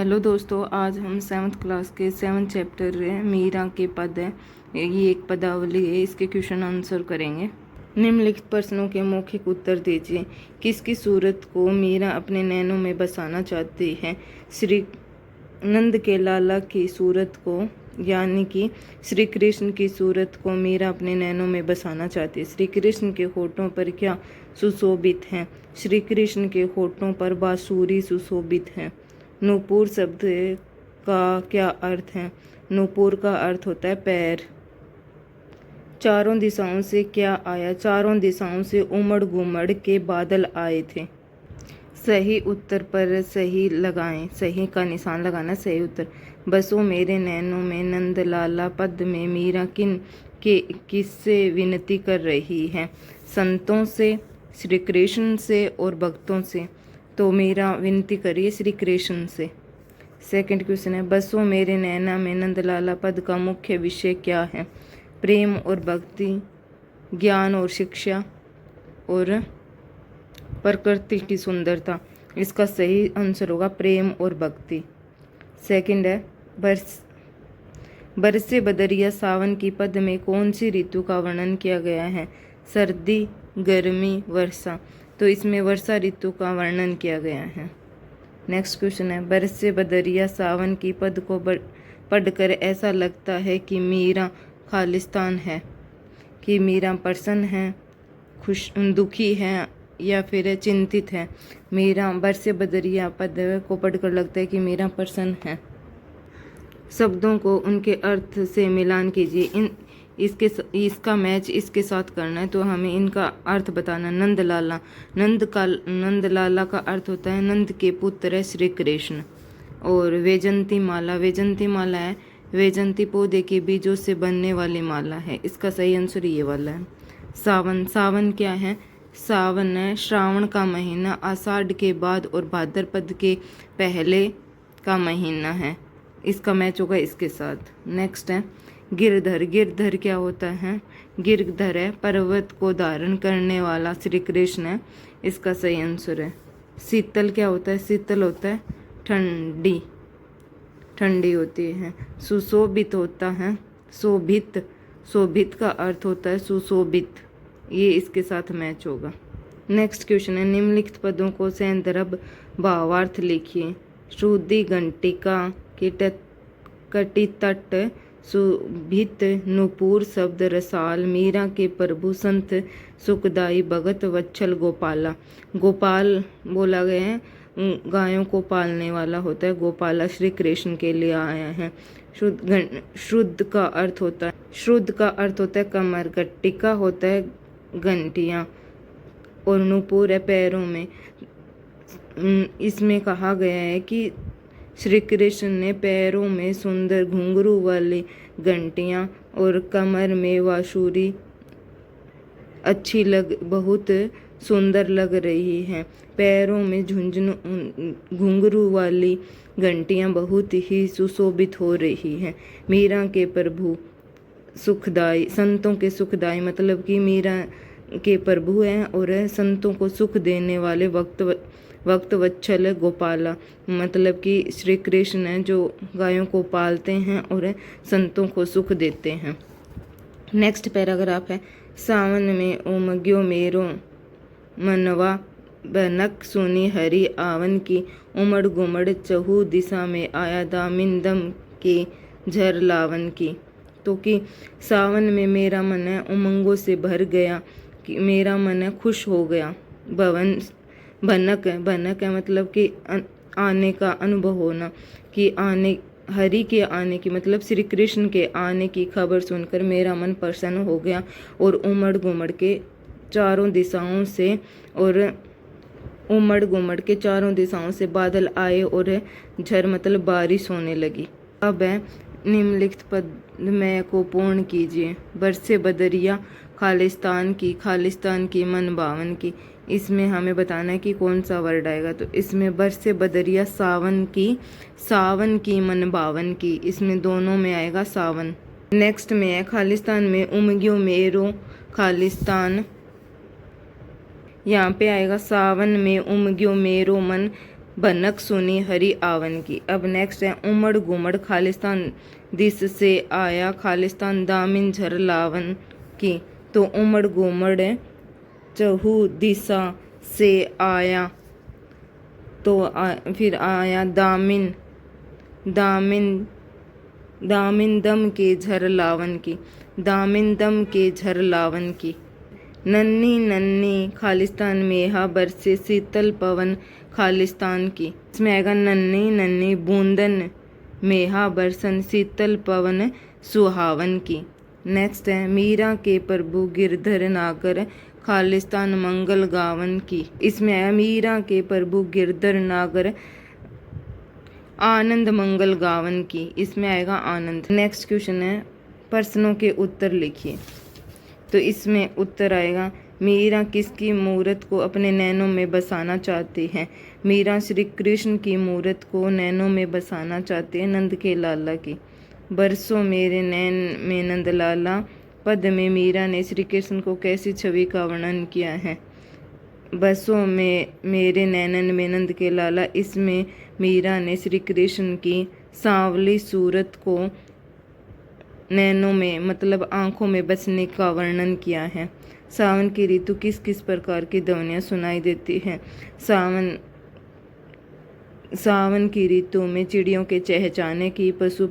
Hello दोस्तों, आज हम 7th क्लास के 7th चैप्टर मीरा के पद है। ये एक पदावली है, इसके क्वेश्चन आंसर करेंगे। निम्नलिखित प्रश्नों के मौखिक उत्तर दीजिए। किसकी सूरत को मीरा अपने नैनों में बसाना चाहती है? श्री नंद के लाला की सूरत को, यानी कि श्री कृष्ण की सूरत को मीरा अपने नैनों में बसाना चाहती है। श्री कृष्ण के होठों पर क्या सुशोभित है? श्री कृष्ण के होठों पर बांसुरी सुशोभित है। नूपुर शब्द का क्या अर्थ है? नूपुर का अर्थ होता है पैर। चारों दिशाओं से क्या आया? चारों दिशाओं से उमड़ घुमड़ के बादल आए थे। सही उत्तर पर सही लगाएं। सही का निशान लगाना सही उत्तर। बसो मेरे नैनों में नंद लाला पद में मीरा किससे विनती कर रही है? संतों से, श्री कृष्ण से और भक्तों से। तो मीरा विनती करिए श्री कृष्ण से। सेकंड क्वेश्चन है, बसो मेरे नैना में नंदलाला पद का मुख्य विषय क्या है? प्रेम और भक्ति, ज्ञान और शिक्षा, और प्रकृति की सुंदरता। इसका सही आंसर होगा प्रेम और भक्ति। सेकंड है, बरसे बदरिया सावन की पद में कौन सी ऋतु का वर्णन किया गया है? सर्दी, गर्मी, वर्षा। तो इसमें वर्षा ऋतु का वर्णन किया गया है। नेक्स्ट क्वेश्चन है, बरसे बदरिया सावन की पद को पढ़कर ऐसा लगता है कि मीरा खालिस्तान है, कि मीरा प्रसन्न है, खुश, दुखी है या फिर चिंतित है? मीरा बरसे बदरिया पद को पढ़कर लगता है कि मीरा प्रसन्न है। शब्दों को उनके अर्थ से मिलान कीजिए। इसका मैच इसके साथ करना है, तो हमें इनका अर्थ बताना। नंदलाला, नंदलाला का अर्थ होता है नंद के पुत्र है श्री कृष्ण। और वैजंती माला, वैजंती माला है वैजंती पौधे के बीजों से बनने वाली माला है। इसका सही आंसर ये वाला है। सावन, सावन क्या है? सावन है श्रावण का महीना, आषाढ़ के बाद और भाद्रपद के पहले का महीना है। इसका मैच होगा इसके साथ। नेक्स्ट है गिरधर, गिरधर क्या होता है? गिरधर है पर्वत को धारण करने वाला श्री कृष्ण है। इसका सही आंसर है। शीतल क्या होता है? शीतल होता है ठंडी, ठंडी होती है। सुशोभित होता है शोभित, शोभित का अर्थ होता है सुशोभित। ये इसके साथ मैच होगा। नेक्स्ट क्वेश्चन है, निम्नलिखित पदों को संदर्भ भावार्थ लिखिए। श्रुति घंटिका की कटी तट, सुभित नूपुर शब्द रसाल, मीरा के प्रभु संत सुखदाई, भगत वत्सल गोपाला। गोपाल बोला गया है, गायों को पालने वाला होता है। गोपाला श्री कृष्ण के लिए आया है। शुद्ध का अर्थ होता है, शुद्ध का अर्थ होता है कमर, गट्टिका होता है घंटियाँ, और नूपुर है पैरों में। इसमें कहा गया है कि श्री कृष्ण ने पैरों में सुंदर घुंघरू वाली घंटियाँ और कमर में बांसुरी अच्छी बहुत सुंदर लग रही हैं। पैरों में झुंझुनू घुंघरू वाली घंटियाँ बहुत ही सुशोभित हो रही हैं। मीरा के प्रभु सुखदाई, संतों के सुखदाई मतलब कि मीरा के प्रभु हैं और संतों को सुख देने वाले वक्त वत्सल गोपाला, मतलब कि श्री कृष्ण हैं जो गायों को पालते हैं और संतों को सुख देते हैं। नेक्स्ट पैराग्राफ है, सावन में उमग्यो मेरो मनवा, बनक सुनी हरि आवन की, उमड़ गुमड़ चहु दिशा में आया, दामिन दम के झर लावन की। तो कि सावन में मेरा मन है उमंगों से भर गया, कि मेरा मन है खुश हो गया। भनक है, भनक है मतलब कि आने का अनुभव होना, कि आने, हरि के आने की मतलब श्री कृष्ण के आने की खबर सुनकर मेरा मन प्रसन्न हो गया। और उमड़ घुमड़ के चारों दिशाओं से, और उमड़ घुमड़ के चारों दिशाओं से बादल आए और झर मतलब बारिश होने लगी। अब है निम्नलिखित पद में को पूर्ण कीजिए। बरसे बदरिया खालिस्तान की, खालिस्तान की मन भावन की। इसमें हमें बताना है कि कौन सा वर्ड आएगा। तो इसमें बरसे बदरिया सावन की, सावन की मन भावन की, इसमें दोनों में आएगा सावन। नेक्स्ट में है खालिस्तान में उमग्यो मेरो खालिस्तान, यहाँ पे आएगा सावन में उमग्यो मेरो मन भनक सुनी हरी आवन की। अब नेक्स्ट है उमड़ घुमड़ खालिस्तान दिस से आया खालिस्तान दामिन झर लावन की। तो उमड़ घुमड़ चहु दिशा से आया, तो फिर आया दामिन दामिन दामिन दम के झर लावन की, दामिन दम के झर लावन की। नन्ही नन्ही खालिस्तान मेहा बरसे शीतल पवन खालिस्तान की। इसमें आएगा नन्ही नन्ही बूंदन मेहा बरसन शीतल पवन सुहावन की। नेक्स्ट है मीरा के प्रभु गिरधर नागर खालिस्तान मंगल गावन की। इसमें आया मीरा के प्रभु गिरधर नागर आनंद मंगल गावन की। इसमें आएगा आनंद। नेक्स्ट क्वेश्चन है प्रश्नों के उत्तर लिखिए। तो इसमें उत्तर आएगा मीरा किसकी मूरत को अपने नैनों में बसाना चाहती है। मीरा श्री कृष्ण की मूरत को नैनों में बसाना चाहती है, नंद के लाला की। बरसों मेरे नैन में नंद लाला पद में मीरा ने श्री कृष्ण को कैसी छवि का वर्णन किया है। बरसों में मेरे नैनन में नंद के लाला, इसमें मीरा ने श्री कृष्ण की सांवली सूरत को नैनों में मतलब आंखों में बसने का वर्णन किया है। सावन की ऋतु किस किस प्रकार की ध्वनियाँ सुनाई देती हैं। सावन की ऋतु में चिड़ियों के चहचहाने की, पशु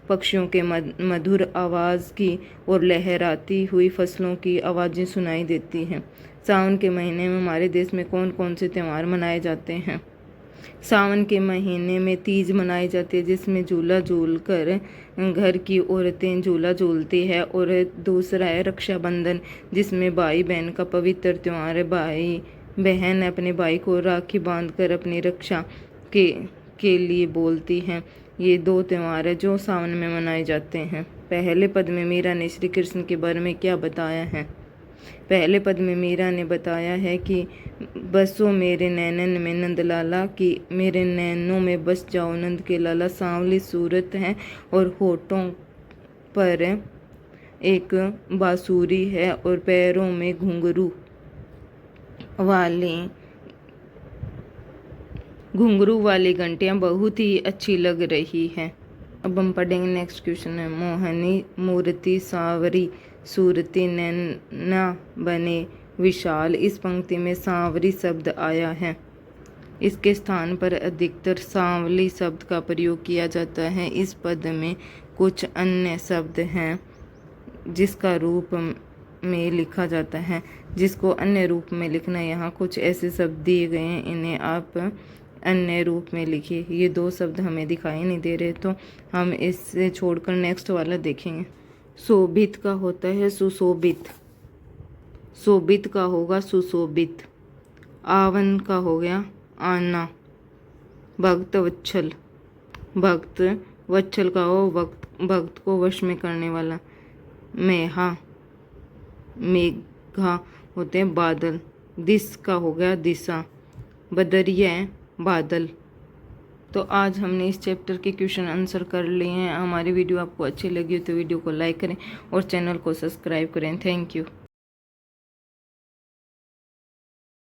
पक्षियों के मधुर आवाज़ की और लहराती हुई फसलों की आवाज़ें सुनाई देती हैं। सावन के महीने में हमारे देश में कौन कौन से त्यौहार मनाए जाते हैं। सावन के महीने में तीज मनाई जाती है, जिसमें झूला झूल कर घर की औरतें झूला झूलती है। और दूसरा है रक्षाबंधन, जिसमें भाई बहन का पवित्र त्यौहार है। भाई बहन अपने भाई को राखी बांधकर अपनी रक्षा के लिए बोलती हैं। ये दो त्यौहार है जो सावन में मनाए जाते हैं। पहले पद में मीरा ने श्री कृष्ण के बारे में क्या बताया है। पहले पद में मीरा ने बताया है कि बसो मेरे नैनन में नंद लाला की, मेरे नैनों में बस जाओ नंद के लाला। सांवली सूरत है और होठों पर एक बांसुरी है और पैरों में घुंघरू वाली घंटियाँ बहुत ही अच्छी लग रही हैं। अब हम पढ़ेंगे नेक्स्ट क्वेश्चन है मोहनी मूर्ति सांवरी सूरती नैना बने विशाल। इस पंक्ति में सांवरी शब्द आया है। इसके स्थान पर अधिकतर सांवली शब्द का प्रयोग किया जाता है। इस पद में कुछ अन्य शब्द हैं जिसका रूप में लिखा जाता है, जिसको अन्य रूप में लिखना। यहाँ कुछ ऐसे शब्द दिए गए हैं, इन्हें आप अन्य रूप में लिखिए। ये दो शब्द हमें दिखाई नहीं दे रहे, तो हम इससे छोड़कर नेक्स्ट वाला देखेंगे। शोभित का होता है सुशोभित, शोभित का होगा सुशोभित। आवन का हो गया आना। भक्त वत्सल, भक्त वत्सल का हो भक्त को वश में करने वाला। मेहा मेघा होते हैं बादल। दिस का हो गया दिशा। बदरिया बादल। तो आज हमने इस चैप्टर के क्वेश्चन आंसर कर लिए हैं। हमारी वीडियो आपको अच्छी लगी हो तो वीडियो को लाइक करें और चैनल को सब्सक्राइब करें। Thank you.